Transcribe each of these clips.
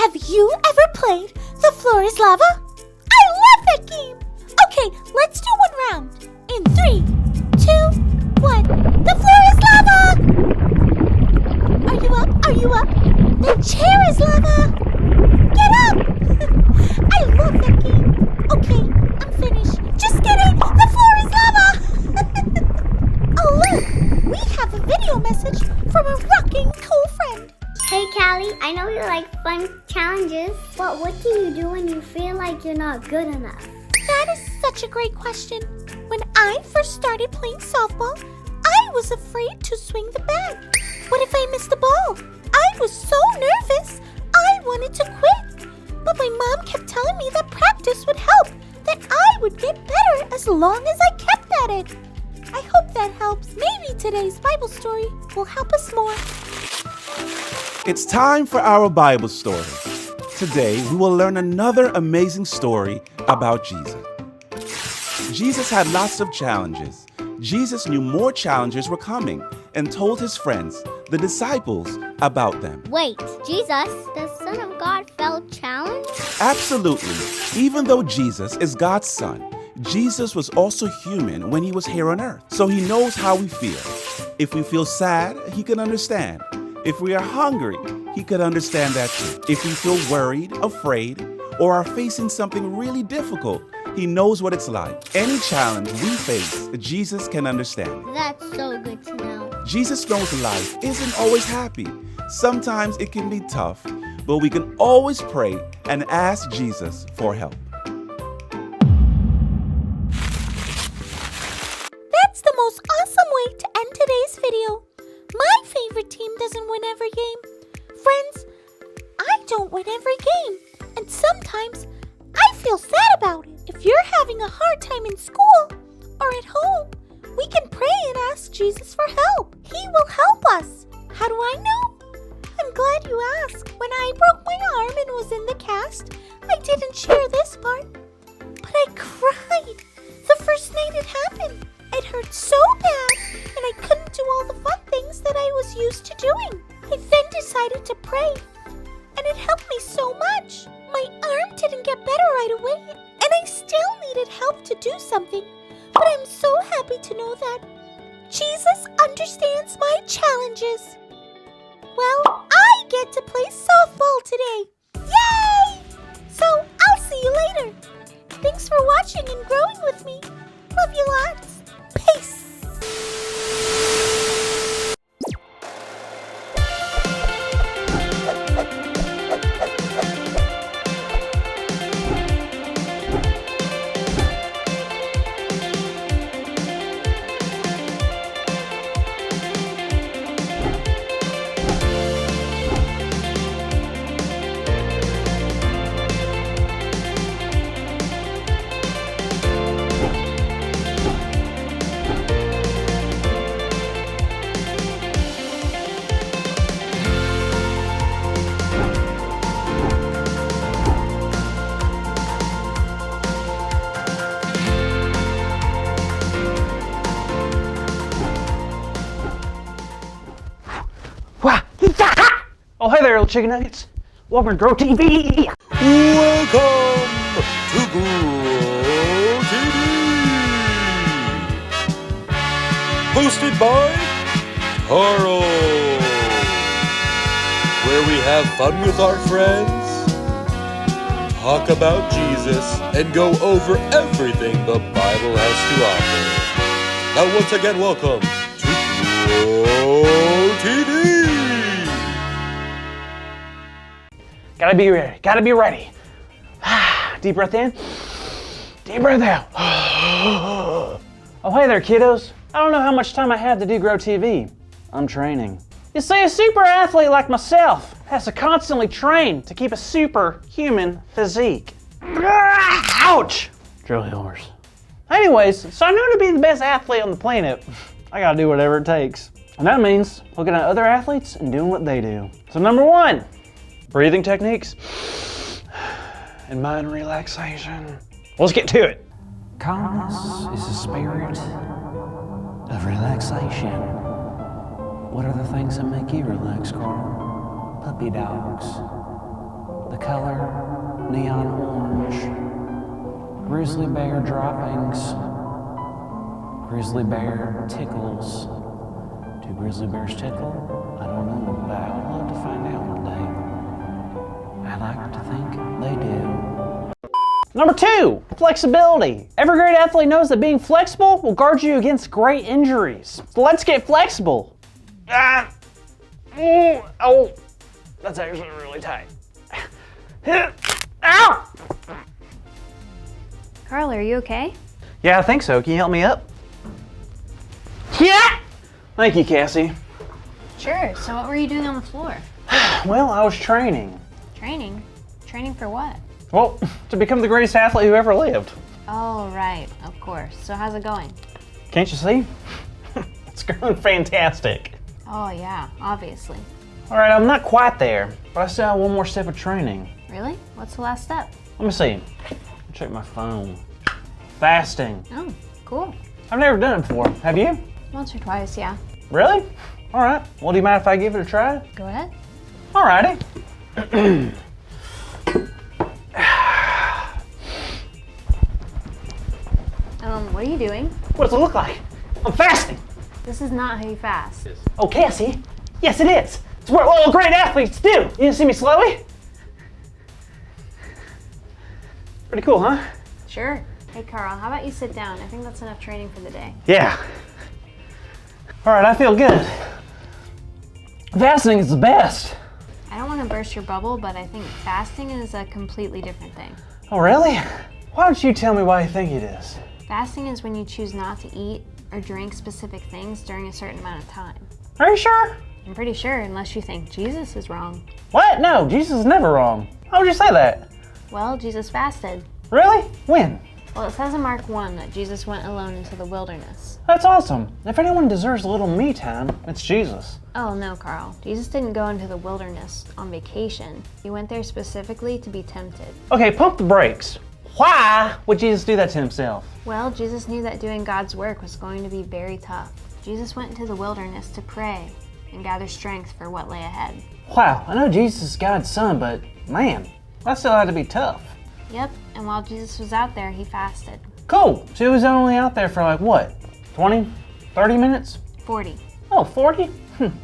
Have you ever played The Floor is Lava? I love that game! Okay, let's do one round. In 3, 2, 1. The floor is lava! Are you up? Are you up? The chair is lava! Get up! I love that game. Okay, I'm finished. Just kidding! The floor is lava! Oh look! We have a video message from a rocking cool friend. Hey Callie, I know you like fun challenges, but what do you do when you feel like you're not good enough? That is such a great question. When I first started playing softball, I was afraid to swing the bat. What if I missed the ball? I was so nervous, I wanted to quit. But my mom kept telling me that practice would help, that I would get better as long as I kept at it. I hope that helps. Maybe today's Bible story will help us more. It's time for our Bible story. Today, we will learn another amazing story about Jesus. Jesus had lots of challenges. Jesus knew more challenges were coming and told his friends, the disciples, about them. Wait, Jesus, the Son of God, felt challenged? Absolutely. Even though Jesus is God's son, Jesus was also human when he was here on earth. So he knows how we feel. If we feel sad, he can understand. If we are hungry, he could understand that too. If we feel worried, afraid, or are facing something really difficult, he knows what it's like. Any challenge we face, Jesus can understand. That's so good to know. Jesus knows life isn't always happy. Sometimes it can be tough, but we can always pray and ask Jesus for help. That's the most awesome way to end today's video. My favorite team doesn't win every game. Friends, I don't win every game. And sometimes I feel sad about it. If you're having a hard time in school or at home, we can pray and ask Jesus for help. He will help us. How do I know? I'm glad you asked. When I broke my arm and was in the cast, I didn't share this part. But I cried the first night it happened. It hurt so bad, and I couldn't do all the fun things that I was used to doing. I then decided to pray, and it helped me so much. My arm didn't get better right away, and I still needed help to do something. But I'm so happy to know that Jesus understands my challenges. Well, I get to play softball today. Yay! So I'll see you later. Thanks for watching and growing with me. Love you lots. Peace. Oh, hey there, little chicken nuggets. Welcome to Grow TV. Welcome to Grow TV. Hosted by Carl. Where we have fun with our friends, talk about Jesus, and go over everything the Bible has to offer. Now once again, welcome to Grow TV. Gotta be ready. Deep breath in, deep breath out. Oh, hey there, kiddos. I don't know how much time I have to do Grow TV. I'm training. You see, a super athlete like myself has to constantly train to keep a superhuman physique. Ouch! Drill horse. Anyways, so I know to be the best athlete on the planet, I gotta do whatever it takes. And that means looking at other athletes and doing what they do. So number one, breathing techniques and mind relaxation. Let's get to it. Calmness is a spirit of relaxation. What are the things that make you relax, Carl? Puppy dogs, the color, neon orange, grizzly bear droppings, grizzly bear tickles. Do grizzly bears tickle? I don't know, but I would love to find out one day. I like to think they do. Number 2, flexibility. Every great athlete knows that being flexible will guard you against great injuries. So let's get flexible. Oh, that's actually really tight. Ow! Carl, are you okay? Yeah, I think so. Can you help me up? Yeah! Thank you, Cassie. Sure. So what were you doing on the floor? Well, I was training. Training? Training for what? Well, to become the greatest athlete who ever lived. Oh, right. Of course. So how's it going? Can't you see? It's going fantastic. Oh, yeah. Obviously. All right, I'm not quite there, but I still have one more step of training. Really? What's the last step? Let me see. Check my phone. Fasting. Oh, cool. I've never done it before. Have you? Once or twice, yeah. Really? All right. Well, do you mind if I give it a try? Go ahead. All righty. What are you doing? What does it look like? I'm fasting. This is not how you fast. Oh, Cassie? Yes, it is. It's what all great athletes do. You didn't see me slowy? Pretty cool, huh? Sure. Hey, Carl, how about you sit down? I think that's enough training for the day. Yeah. All right, I feel good. Fasting is the best. I don't want to burst your bubble, but I think fasting is a completely different thing. Oh, really? Why don't you tell me why you think it is? Fasting is when you choose not to eat or drink specific things during a certain amount of time. Are you sure? I'm pretty sure, unless you think Jesus is wrong. What? No, Jesus is never wrong. Why would you say that? Well, Jesus fasted. Really? When? Well, it says in Mark 1 that Jesus went alone into the wilderness. That's awesome. If anyone deserves a little me time, it's Jesus. Oh no, Carl. Jesus didn't go into the wilderness on vacation. He went there specifically to be tempted. Okay, pump the brakes. Why would Jesus do that to himself? Well, Jesus knew that doing God's work was going to be very tough. Jesus went into the wilderness to pray and gather strength for what lay ahead. Wow, I know Jesus is God's son, but man, that still had to be tough. Yep, and while Jesus was out there, he fasted. Cool, so he was only out there for like what, 20, 30 minutes? 40 Oh, 40?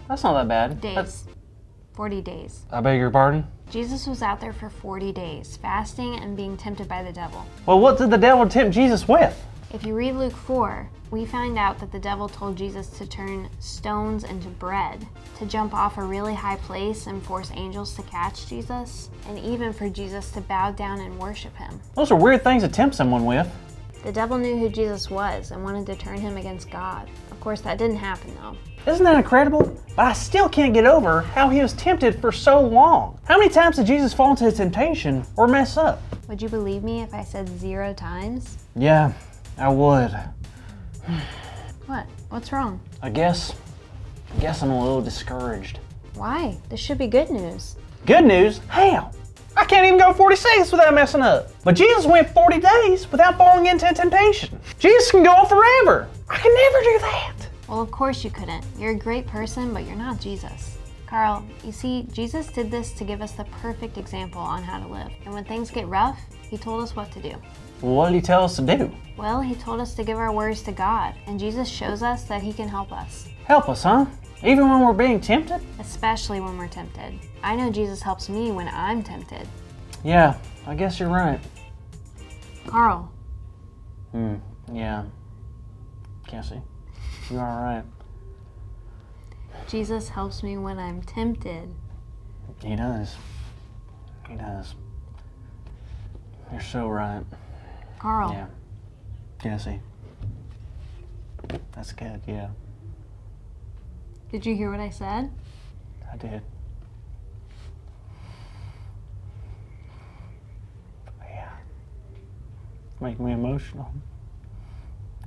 That's not that bad. days. 40 days. I beg your pardon? Jesus was out there for 40 days, fasting and being tempted by the devil. Well, what did the devil tempt Jesus with? If you read Luke 4, we find out that the devil told Jesus to turn stones into bread, to jump off a really high place and force angels to catch Jesus, and even for Jesus to bow down and worship him. Those are weird things to tempt someone with. The devil knew who Jesus was and wanted to turn him against God. Of course, that didn't happen though. Isn't that incredible? But I still can't get over how he was tempted for so long. How many times did Jesus fall into temptation or mess up? Would you believe me if I said 0 times? Yeah, I would. What? What's wrong? I guess I'm a little discouraged. Why? This should be good news. Good news? How? I can't even go 46 without messing up. But Jesus went 40 days without falling into temptation. Jesus can go on forever. I can never do that. Well, of course you couldn't. You're a great person, but you're not Jesus. Carl, you see, Jesus did this to give us the perfect example on how to live. And when things get rough, he told us what to do. What did he tell us to do? Well, he told us to give our worries to God, and Jesus shows us that he can help us. Help us, huh? Even when we're being tempted? Especially when we're tempted. I know Jesus helps me when I'm tempted. Yeah, I guess you're right. Carl. Yeah. Cassie, you are right. Jesus helps me when I'm tempted. He does. He does. You're so right. Carl. Yeah. Cassie. That's good, yeah. Did you hear what I said? I did. Yeah. Make me emotional.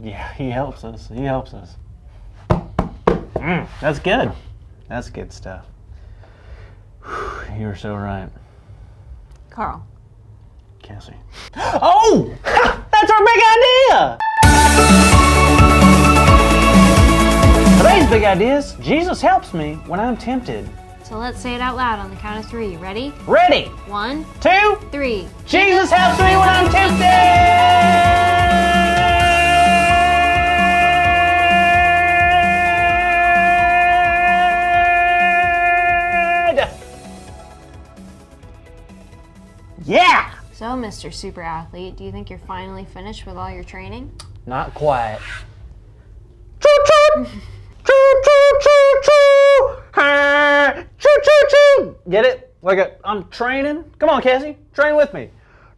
Yeah, he helps us. He helps us. That's good. That's good stuff. You're so right. Carl. Cassie. Oh! That's our big idea! Today's big idea is Jesus helps me when I'm tempted. So let's say it out loud on the count of 3. Ready? Ready? 1, 2, 3. Jesus helps me when I'm tempted! Yeah! So, Mr. Super Athlete, do you think you're finally finished with all your training? Not quite. Choo-choo! Choo-choo-choo-choo! Choo-choo-choo! Get it? I'm training? Come on, Cassie, train with me.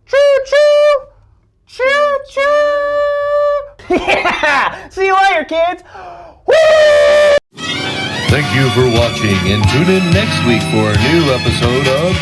Choo-choo! Choo-choo! Yeah! See you later, kids! Woo! Thank you for watching, and tune in next week for a new episode of